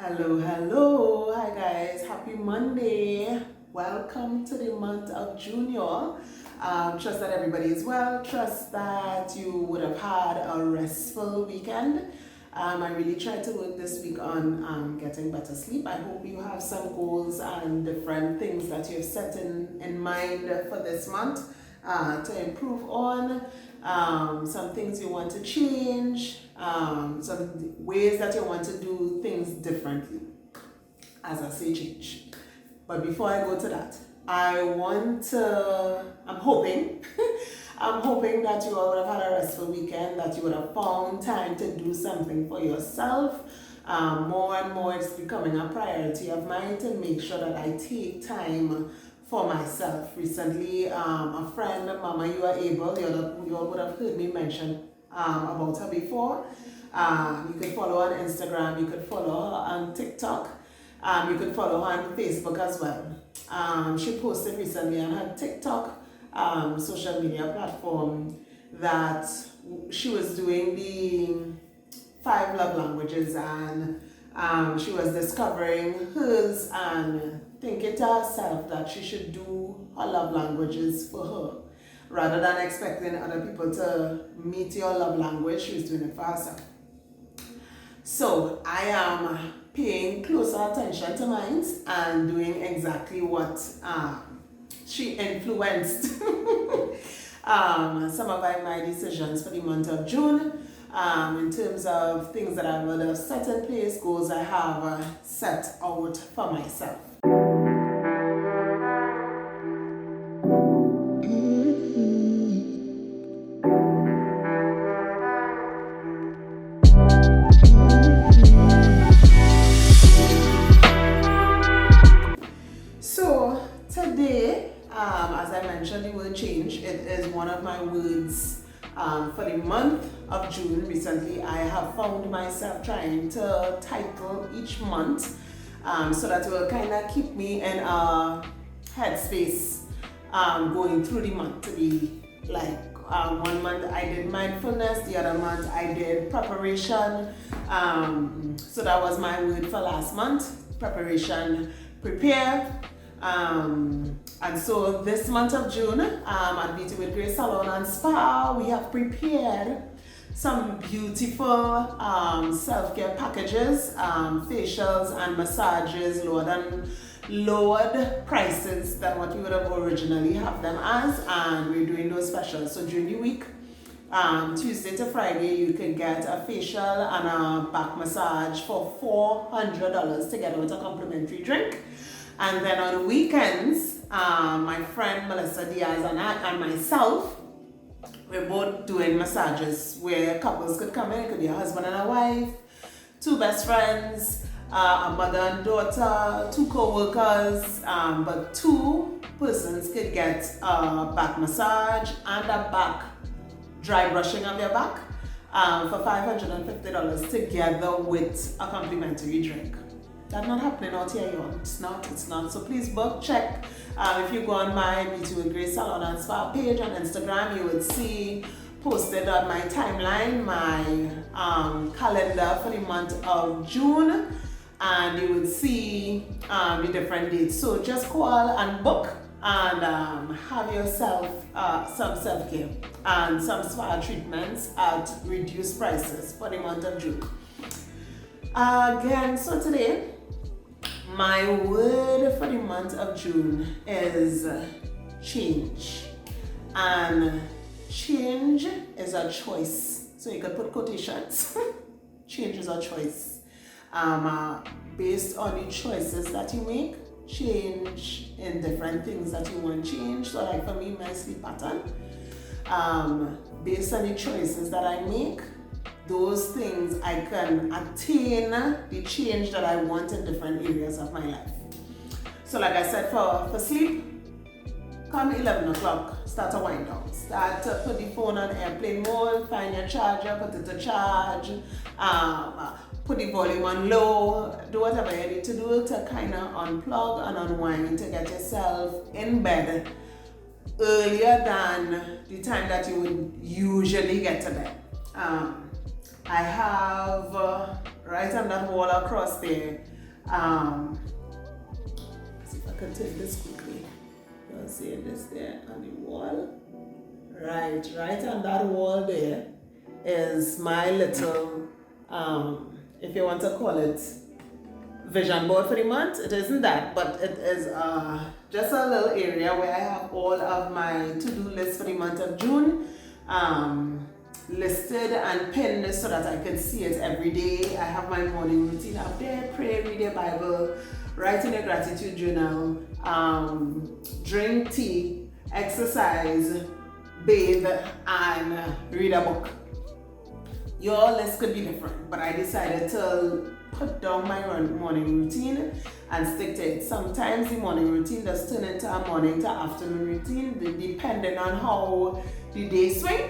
Hello. Hi guys. Happy Monday. Welcome to the month of June, y'all. Trust that everybody is well. Trust that you would have had a restful weekend. I really tried to work this week on getting better sleep. I hope you have some goals and different things that you've set in mind for this month to improve on. Some things you want to change, some ways that you want to do things differently, as I say change. But before I go to that, I'm hoping, I'm hoping that you all would have had a restful weekend, that you would have found time to do something for yourself. More and more it's becoming a priority of mine to make sure that I take time for myself. Recently, a friend, Mama You Are Able, you all would have heard me mention about her before. You could follow her on Instagram, you could follow her on TikTok, you could follow her on Facebook as well. She posted recently on her TikTok social media platform that she was doing the 5 love languages, and she was discovering hers and thinking to herself that she should do her love languages for her rather than expecting other people to meet your love language. She was doing it for herself. So I am paying closer attention to mine and doing exactly what she influenced some of my decisions for the month of June. In terms of things that I would have set in place, goals I have set out for myself. So today, as I mentioned, the word change, it is one of my words for the month of June. Recently, I have found myself trying to title each month so that it will kind of keep me in a headspace going through the month, to be like 1 month I did mindfulness, the other month I did preparation. So that was my word for last month, preparation, prepare. And so this month of June at Beauty with Grace Salon and Spa, we have prepared some beautiful self-care packages, facials and massages, lowered prices than what we would have originally have them as, and we're doing those specials. So during the week, Tuesday to Friday, you can get a facial and a back massage for $400 together with a complimentary drink. And then on weekends, my friend Melissa Diaz and myself, we're both doing massages where couples could come in. It could be a husband and a wife, 2 best friends, a mother and daughter, 2 co-workers, but 2 persons could get a back massage and a back dry brushing of their back for $550 together with a complimentary drink. That's not happening out here, y'all. It's not. So please book, check. If you go on my Beauty with Grace Salon and Spa page on Instagram, you would see posted on my timeline my calendar for the month of June, and you would see the different dates. So just call and book and have yourself some self-care and some spa treatments at reduced prices for the month of June. Again, so today, my word for the month of June is change. And change is a choice. So you can put quotations. Change is a choice. Based on the choices that you make, change in different things that you want change. So like for me, my sleep pattern. Based on the choices that I make, those things I can attain the change that I want in different areas of my life. So like I said, for sleep, come 11 o'clock, start to wind down. Start to put the phone on airplane mode, find your charger, put it to charge, put the volume on low, do whatever you need to do to kind of unplug and unwind to get yourself in bed earlier than the time that you would usually get to bed. I have right on that wall across there. See if I can take this quickly. You'll see this there on the wall. Right on that wall there is my little, if you want to call it, vision board for the month. It isn't that, but it is just a little area where I have all of my to-do lists for the month of June listed and pinned so that I can see it every day. I have my morning routine up there: pray, read your Bible, write in a gratitude journal, drink tea, exercise, bathe, and read a book. Your list could be different, but I decided to put down my morning routine and stick to it. Sometimes the morning routine does turn into a morning to afternoon routine, depending on how the day swing,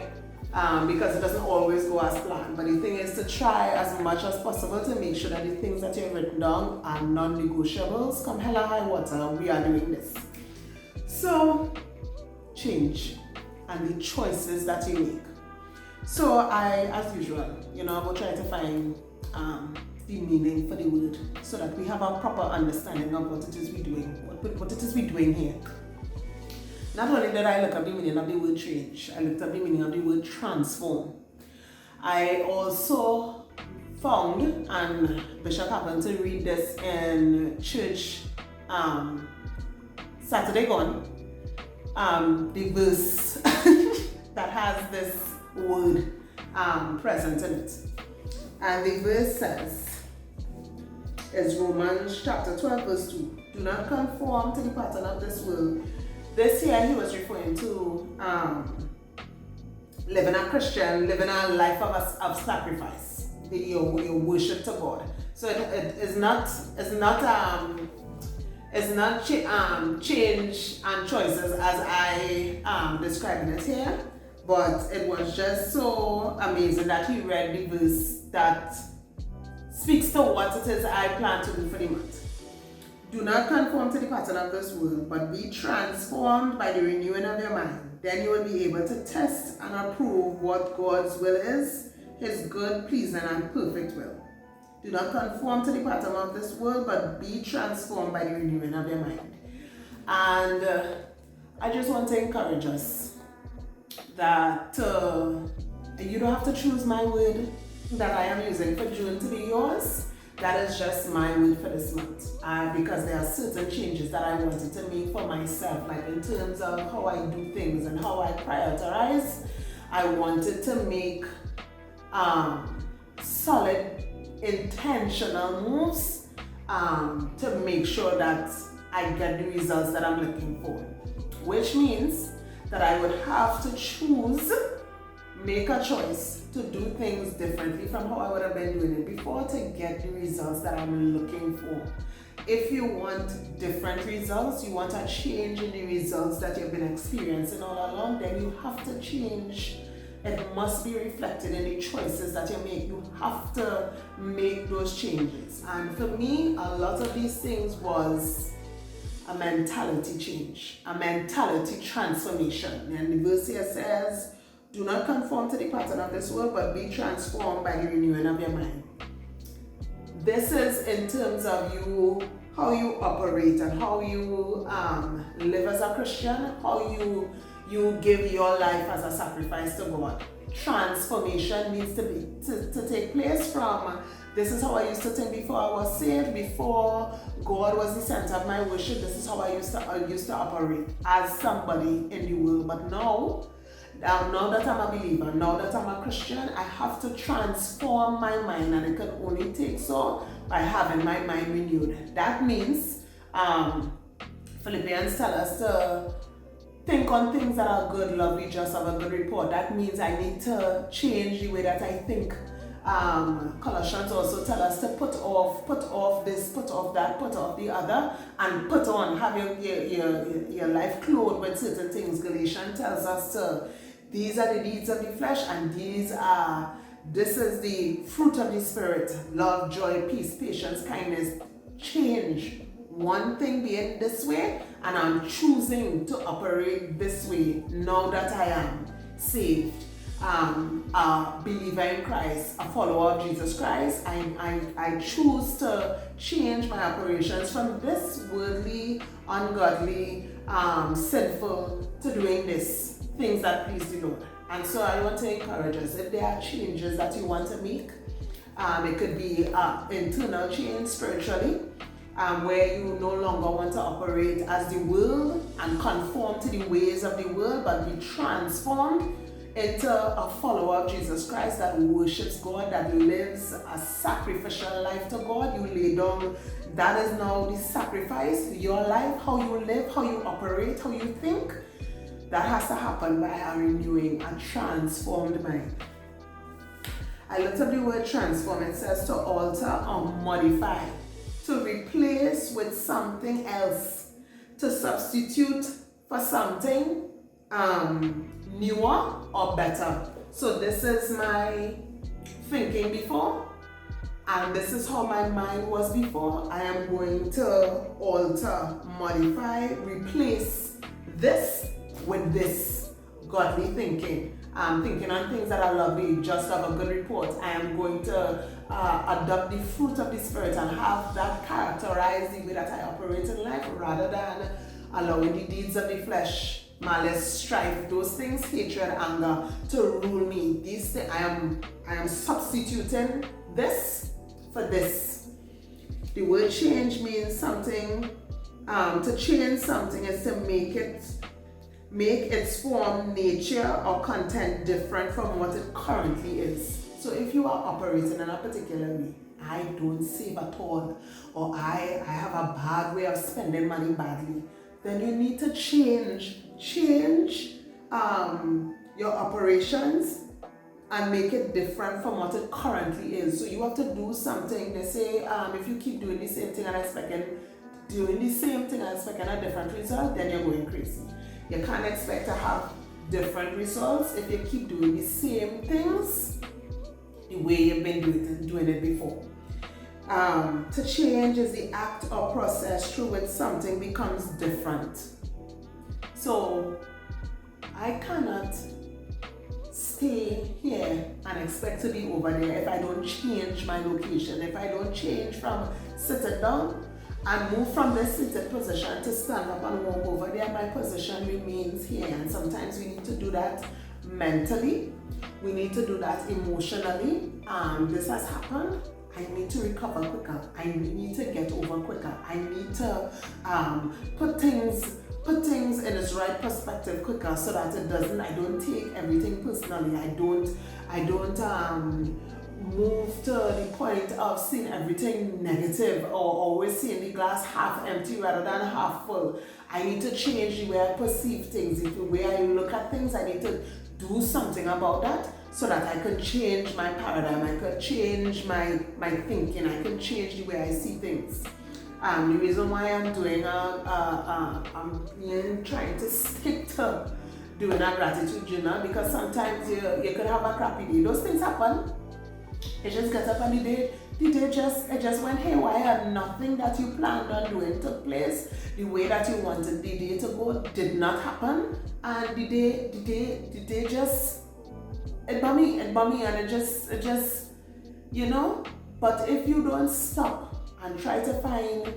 because it doesn't always go as planned. But the thing is to try as much as possible to make sure that the things that you've written down are non-negotiables. Come hell or high water, we are doing this. So, change and the choices that you make. So I, as usual, I will try to find the meaning for the word so that we have a proper understanding of what it is we're doing, what it is we're doing here. Not only did I look up the meaning of the word change, I looked up the meaning of the word transform. I also found, and Bishop happened to read this in church Saturday gone, the verse that has this word present in it. And the verse says, is Romans chapter 12 verse 2. Do not conform to the pattern of this world. This here he was referring to living a Christian, living a life of sacrifice, your worship to God. So it is not change and choices as I described it here, but it was just so amazing that he read the verse that speaks to what it is I plan to do for the month. Do not conform to the pattern of this world, but be transformed by the renewing of your mind. Then you will be able to test and approve what God's will is, his good, pleasing, and perfect will. Do not conform to the pattern of this world, but be transformed by the renewing of your mind. And I just want to encourage us that you don't have to choose my word that I am using for June to be yours. That is just my word for this month. Because there are certain changes that I wanted to make for myself, like in terms of how I do things and how I prioritize. I wanted to make solid, intentional moves to make sure that I get the results that I'm looking for. Which means that I would have to make a choice to do things differently from how I would have been doing it before to get the results that I'm looking for. If you want different results, you want a change in the results that you've been experiencing all along, then you have to change. It must be reflected in the choices that you make. You have to make those changes. And for me, a lot of these things was a mentality change, a mentality transformation. And the verse here says, do not conform to the pattern of this world, but be transformed by the renewing of your mind. This is in terms of how you operate and how you live as a Christian, how you give your life as a sacrifice to God. Transformation needs to take place from, this is how I used to think before I was saved, before God was the center of my worship. This is how I used to operate as somebody in the world. But now that I'm a believer, now that I'm a Christian, I have to transform my mind, and it can only take so by having my mind renewed. That means Philippians tell us to think on things that are good, lovely, just, have a good report. That means I need to change the way that I think. Colossians also tell us to put off this, put off that, put off the other, and put on, have your life clothed with certain things. Galatians tells us these are the deeds of the flesh, and this is the fruit of the Spirit: love, joy, peace, patience, kindness. Change one thing being this way, and I'm choosing to operate this way now that I am saved. a believer in Christ, a follower of Jesus Christ, I choose to change my operations from this worldly, ungodly, sinful to doing this, things that please the Lord. And so I want to encourage us, if there are changes that you want to make, it could be internal change spiritually, where you no longer want to operate as the world and conform to the ways of the world, but be transformed into a follower of Jesus Christ that worships God, that lives a sacrificial life to God. You lay down, that is now the sacrifice, your life, how you live, how you operate, how you think. That has to happen by a renewing, a transformed mind. I looked up the word transform. It says to alter or modify, to replace with something else, to substitute for something newer or better. So this is my thinking before, and this is how my mind was before. I am going to alter, modify, replace this with this godly thinking. Thinking on things that are lovely, just of a good report. I am going to adopt the fruit of the Spirit and have that characterize the way that I operate in life, rather than allowing the deeds of the flesh, malice, strife, those things, hatred, anger, to rule me. These things, I am substituting this for this. The word change means something. To change something is to make its form, nature, or content different from what it currently is. So if you are operating in a particular way, I don't save at all, or I have a bad way of spending money badly, then you need to change your operations and make it different from what it currently is. So you have to do something. They say if you keep doing the same thing and expecting a different result, then you're going crazy. You can't expect to have different results if you keep doing the same things the way you've been doing it before. To change is the act or process through which something becomes different. So I cannot stay here and expect to be over there if I don't change my location, if I don't change from sitting down and move from this seated position to stand up and walk over there, my position remains here. And sometimes we need to do that mentally. We need to do that emotionally. This has happened. I need to recover quicker. I need to get over quicker. I need to put things in its right perspective quicker, so that I don't take everything personally. I don't move to the point of seeing everything negative, or always seeing the glass half empty rather than half full. I need to change the way I perceive things, the way I look at things. I need to do something about that, so that I can change my paradigm, I can change my thinking, I can change the way I see things. The reason why I'm doing I'm trying to stick to doing a gratitude journal, because sometimes you could have a crappy day. Those things happen. You just get up and the day just went haywire. Nothing that you planned on doing took place the way that you wanted the day to go. Did not happen, and the day just it bummy and it just But if you don't stop and try to find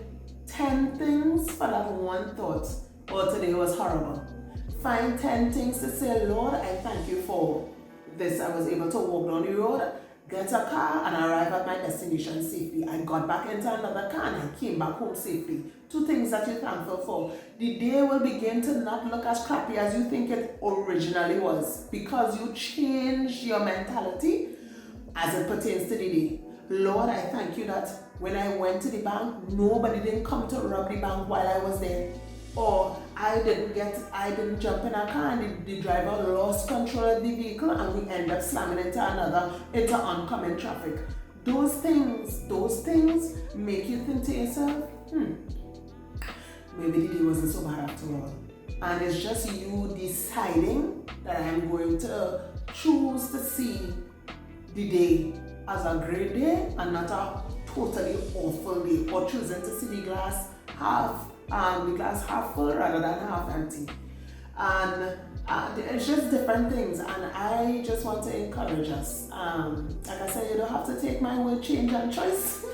10 things for that one thought, oh, today was horrible. Find 10 things to say, Lord, I thank you for this. I was able to walk down the road, get a car, and arrive at my destination safely. I got back into another car and I came back home safely. 2 things that you're thankful for. The day will begin to not look as crappy as you think it originally was, because you changed your mentality as it pertains to the day. Lord, I thank you that when I went to the bank, nobody didn't come to rob the bank while I was there. Or I didn't jump in a car and the driver lost control of the vehicle and we end up slamming into oncoming traffic. Those things make you think to yourself, maybe the day wasn't so bad after all. And it's just you deciding that I'm going to choose to see the day as a great day and not a totally awful day, or choosing to see the glass half full rather than half empty. And it's just different things, and I just want to encourage us. Like I said, you don't have to take my word change and choice,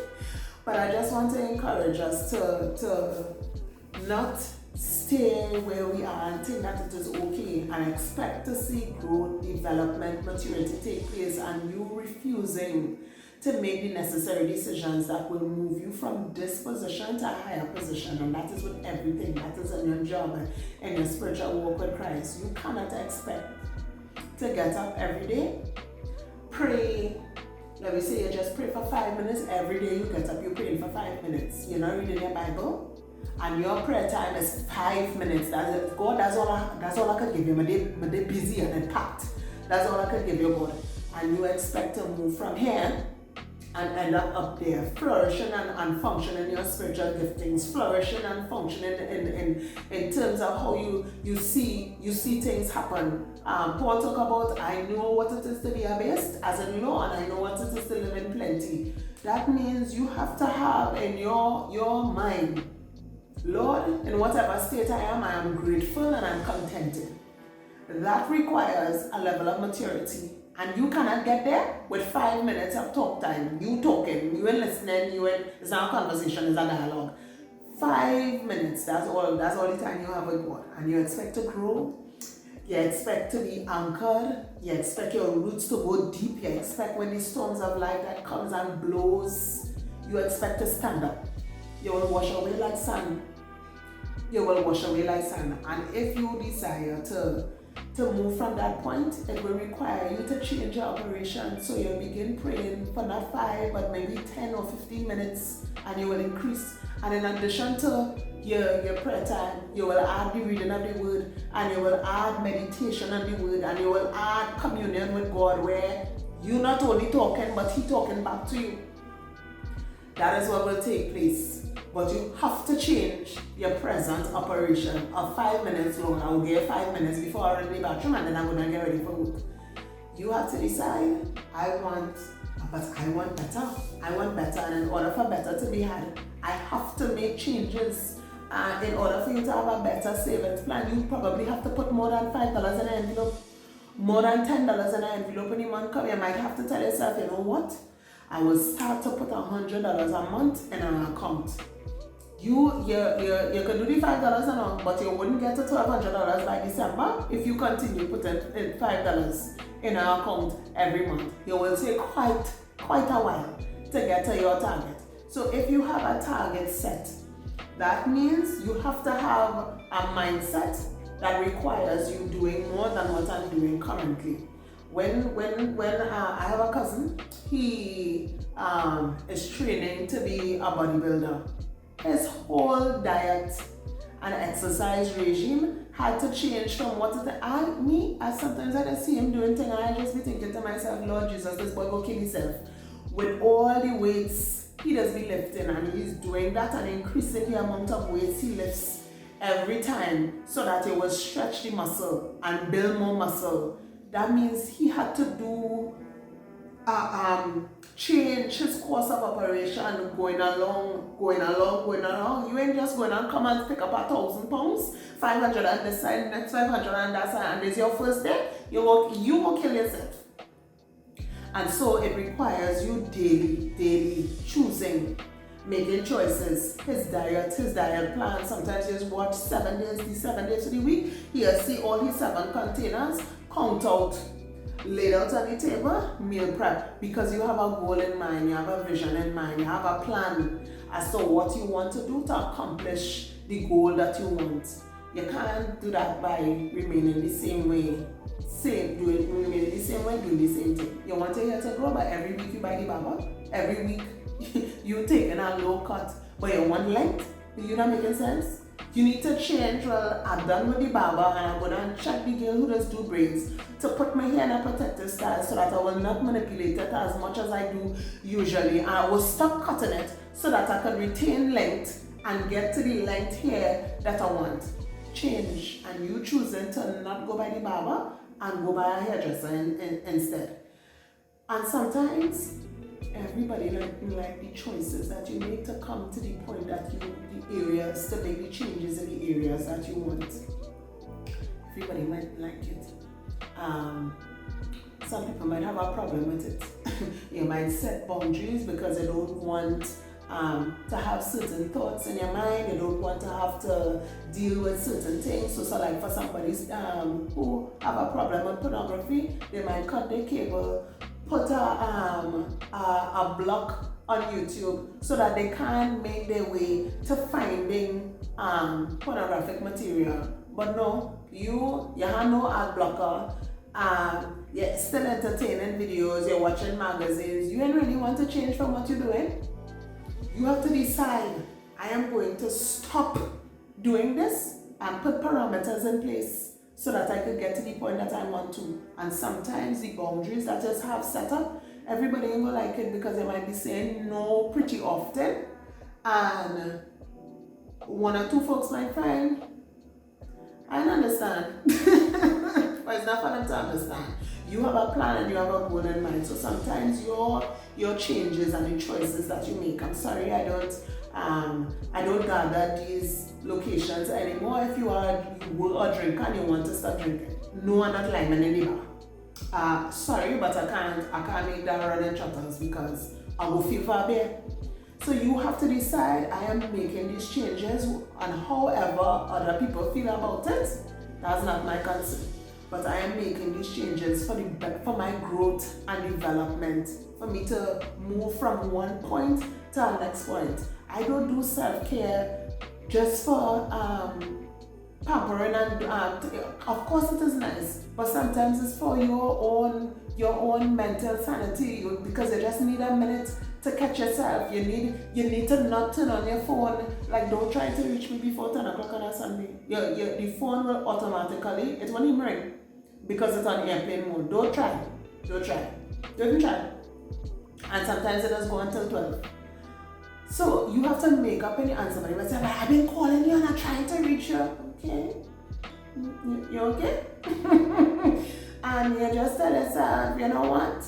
but I just want to encourage us to not stay where we are and think that it is okay and expect to see growth, development, maturity take place, and you refusing to make the necessary decisions that will move you from this position to a higher position. And that is with everything. That is in your job and your spiritual walk with Christ. You cannot expect to get up every day, pray. Let me say you just pray for 5 minutes. Every day you get up, you're praying for 5 minutes. You're not reading your Bible, and your prayer time is 5 minutes. That's it. God, that's all I could give you. My day busy and packed. That's all I could give you, God. And you expect to move from here and end up there, flourishing and functioning in your spiritual giftings, flourishing and functioning in terms of how you see things happen. Paul talk about, I know what it is to be abased as in law, and I know what it is to live in plenty. That means you have to have in your mind, Lord, in whatever state I am grateful and I'm contented. That requires a level of maturity. And you cannot get there with 5 minutes of talk time. You talking, you listening, it's not a conversation, it's a dialogue. 5 minutes, that's all the time you have with God. And you expect to grow, you expect to be anchored, you expect your roots to go deep, you expect when the storms of life that comes and blows, you expect to stand up. You will wash away like sand. You will wash away like sand. And if you desire to move from that point, it will require you to change your operation. So you'll begin praying for not 5, but maybe 10 or 15 minutes, and you will increase. And in addition to your prayer time, you will add the reading of the word, and you will add meditation on the word, and you will add communion with God, where you not only talking, but He talking back to you. That is what will take place. But you have to change your present operation of 5 minutes long. I will give 5 minutes before I run to the bathroom, and then I'm going to get ready for work. You have to decide, I want better. I want better, and in order for better to be had, I have to make changes. In order for you to have a better savings plan, you probably have to put more than $5 in an envelope, more than $10 in an envelope in the month come. You might have to tell yourself, you know what? I will start to put $100 a month in an account. You could do the $5 a month, but you wouldn't get to $1,200 by December if you continue putting $5 in an account every month. You will take quite a while to get to your target. So if you have a target set, that means you have to have a mindset that requires you doing more than what I'm doing currently. When I have a cousin, he is training to be a bodybuilder. His whole diet and exercise regime had to change from what it is. Sometimes I just see him doing things, and I just be thinking to myself, Lord Jesus, this boy go kill himself. With all the weights he does be lifting, and he's doing that and increasing the amount of weights he lifts every time so that he will stretch the muscle and build more muscle. That means he had to do change his course of operation, going along. You ain't just going and come and pick up 1,000 pounds, 500 and this side, next 500 and that side, and it's your first day. You will kill yourself. And so it requires you daily choosing, making choices. His diet plan. Sometimes you just watch 7 days, the 7 days of the week. He'll see all his 7 containers, count out, laid out on the table, meal prep, because you have a goal in mind, you have a vision in mind, you have a plan as to what you want to do to accomplish the goal that you want. You can't do that by remaining the same way, doing the same thing. You want your hair to grow, but every week you buy the barber, every week you taking a low cut, but you want length. You're not making sense. You need to change. Well, I'm done with the barber, and I'm going to check the girl who does do braids to put my hair in a protective style so that I will not manipulate it as much as I do usually. And I will stop cutting it so that I can retain length and get to the length hair that I want. Change, and you choosing to not go by the barber and go by a hairdresser instead. And sometimes everybody like the choices that you make to come to the point that the areas to make the changes in the areas that you want. If everybody might like it. Some people might have a problem with it. You might set boundaries because they don't want to have certain thoughts in your mind. They don't want to have to deal with certain things. So like for somebody who have a problem with pornography, they might cut their cable, put a block on YouTube so that they can make their way to finding pornographic material. But no, you have no ad blocker. You're still entertaining videos, you're watching magazines. You ain't really want to change from what you're doing. You have to decide, I am going to stop doing this and put parameters in place so that I could get to the point that I want to. And sometimes the boundaries that I just have set up, everybody ain't gonna like it because they might be saying no pretty often. And one or two folks might find, I don't understand. But it's not for them to understand. You have a plan and you have a goal in mind. So sometimes your changes and the choices that you make, I'm sorry, I don't gather these locations anymore. If you were a drinker and you want to start drinking, no one not climbing in the bar. Sorry, but I can't make that running chatters because I will feel for beer. So you have to decide, I am making these changes, and however other people feel about it, that's not my concern. But I am making these changes for my growth and development, for me to move from one point to the next point. I don't do self-care just for pampering and of course it is nice, but sometimes it's for your own mental sanity, because you just need a minute to catch yourself. You need to not turn on your phone. Like, don't try to reach me before 10 o'clock on a Sunday. The phone will automatically, it won't even ring because it's on airplane mode. Don't try. Don't even try. And sometimes it does go until 12. So you have to make up any answer. Somebody might say, I've been calling you and I'm trying to reach you. Okay? You okay? And you just tell yourself, you know what?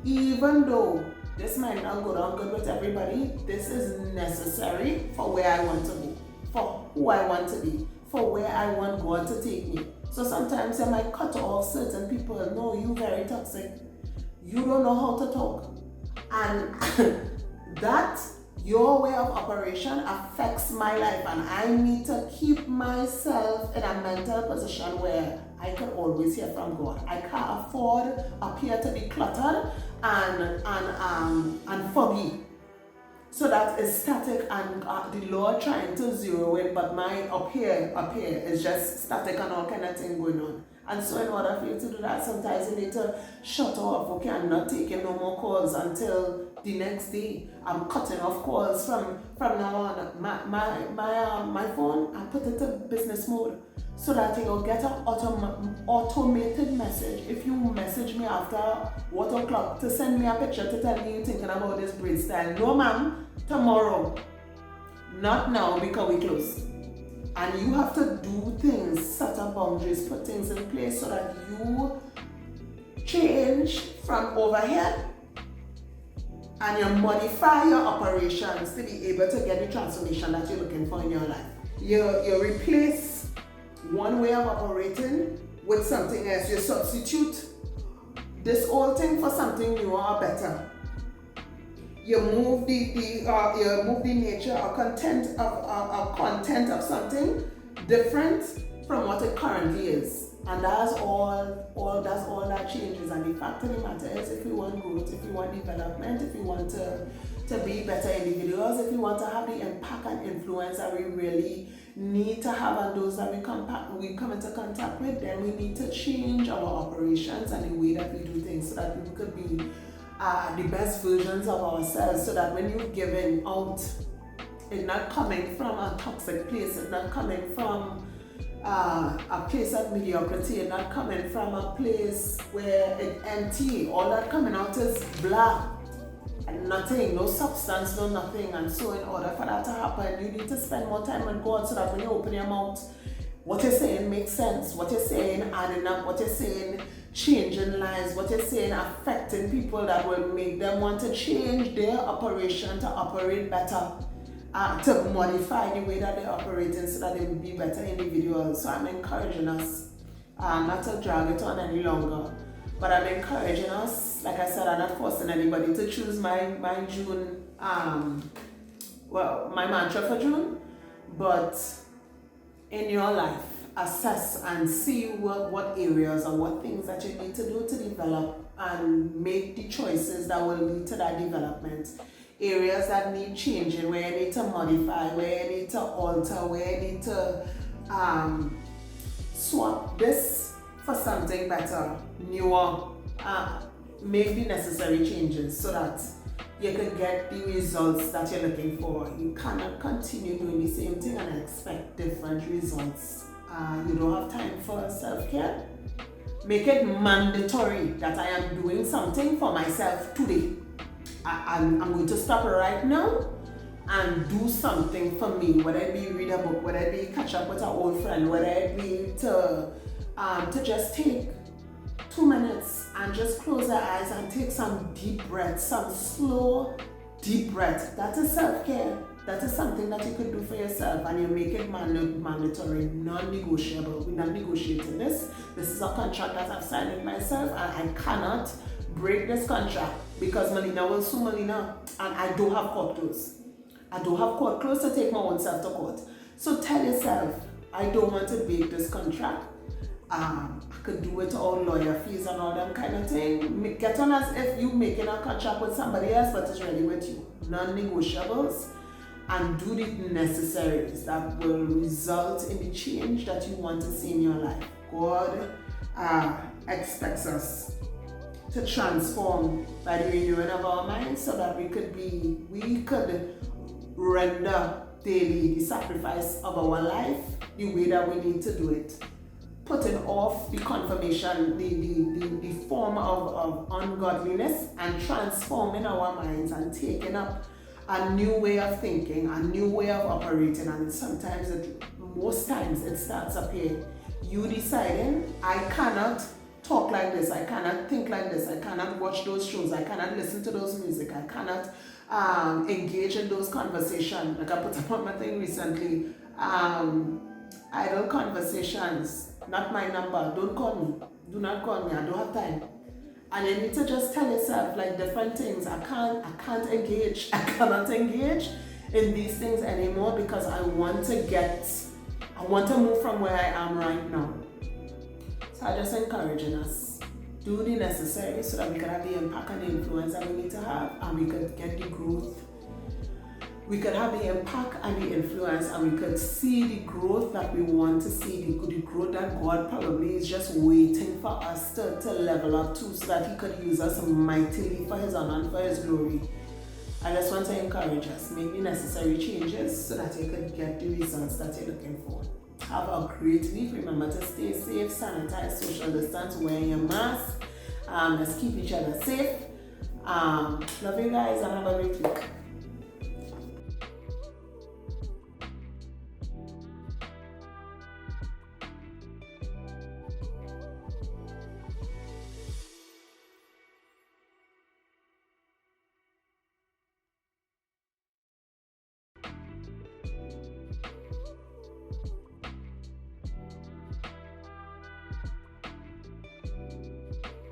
Even though this might not go down good with everybody, this is necessary for where I want to be, for who I want to be, for where I want God to take me. So sometimes I might cut off certain people. No, you very toxic. You don't know how to talk. And that, your way of operation affects my life, and I need to keep myself in a mental position where I can always hear from God. I can't afford up here to be cluttered and foggy. So that is static and the Lord trying to zero in, but mine up here is just static and all kind of thing going on. And so in order for you to do that, sometimes you need to shut off. Okay, I'm not taking no more calls until the next day. I'm cutting off calls from now on. My phone, I put it to business mode so that you'll get an automated message. If you message me after 1 o'clock to send me a picture to tell me you're thinking about this braid style, no ma'am, tomorrow. Not now because we close. And you have to do things, set up boundaries, put things in place so that you change from over here and you modify your operations to be able to get the transformation that you're looking for in your life. You replace one way of operating with something else. You substitute this old thing for something new or better. You move the nature or content of something different from what it currently is, and that's all that changes. And the fact of the matter is, if you want growth, if you want development, if you want to be better individuals, if you want to have the impact and influence that we really need to have on those that we come into contact with, then we need to change our operations and the way that we do things so that we could be the best versions of ourselves, so that when you're giving out, it's not coming from a toxic place, it's not coming from a place of mediocrity, it's not coming from a place where it's empty. All that coming out is blah, and nothing, no substance, no nothing. And so in order for that to happen, you need to spend more time with God, so that when you open your mouth, what you're saying makes sense, what you're saying adding up, what you're saying changing lives, what you're saying affecting people that will make them want to change their operation to operate better. to modify the way that they're operating so that they will be better individuals. So I'm encouraging us, not to drag it on any longer, but I'm encouraging us, like I said, I'm not forcing anybody to choose my June, my mantra for June, but in your life, assess and see what areas or what things that you need to do to develop and make the choices that will lead to that development. Areas that need changing, where you need to modify, where you need to alter, where you need to swap this for something better, newer, make the necessary changes so that you can get the results that you're looking for. You cannot continue doing the same thing and expect different results. You don't have time for self-care. Make it mandatory that I am doing something for myself today. I'm going to stop right now and do something for me, whether it be read a book, whether it be catch up with an old friend, whether it be to just take 2 minutes and just close your eyes and take some deep breaths, some slow, deep breath. That is self-care. That is something that you could do for yourself, and you make it mandatory, non-negotiable. We're not negotiating this. This is a contract that I've signed with myself, and I cannot break this contract because Melina will sue Melina, and I don't have court clothes. I don't have court clothes to take my own self to court. So tell yourself, I don't want to break this contract. I could do it all lawyer fees and all that kind of thing. Get on as if you're making a contract with somebody else, but it's really with you. Non-negotiables. And do the necessaries that will result in the change that you want to see in your life. God expects us to transform by the renewing of our minds so that we could render daily the sacrifice of our life the way that we need to do it. Putting off the confirmation, the form of ungodliness, and transforming our minds and taking up a new way of thinking, a new way of operating. And most times it starts up here. You deciding, I cannot talk like this, I cannot think like this, I cannot watch those shows, I cannot listen to those music, I cannot engage in those conversations. Like I put up on my thing recently, idle conversations, not my number, don't call me, do not call me, I don't have time. And you need to just tell yourself like different things. I cannot engage in these things anymore because I want to move from where I am right now. So I'm just encouraging us, do the necessary so that we can have the impact and the influence that we need to have, and we could get the growth. We could have the impact and the influence, and we could see the growth that we want to see, the growth that God probably is just waiting for us to level up to so that He could use us mightily for His honor and for His glory. I just want to encourage us, make the necessary changes so that you could get the results that you're looking for. Have a great week. Remember to stay safe, sanitize, social distance, wear your mask. Let's keep each other safe. Love you guys and have a great week.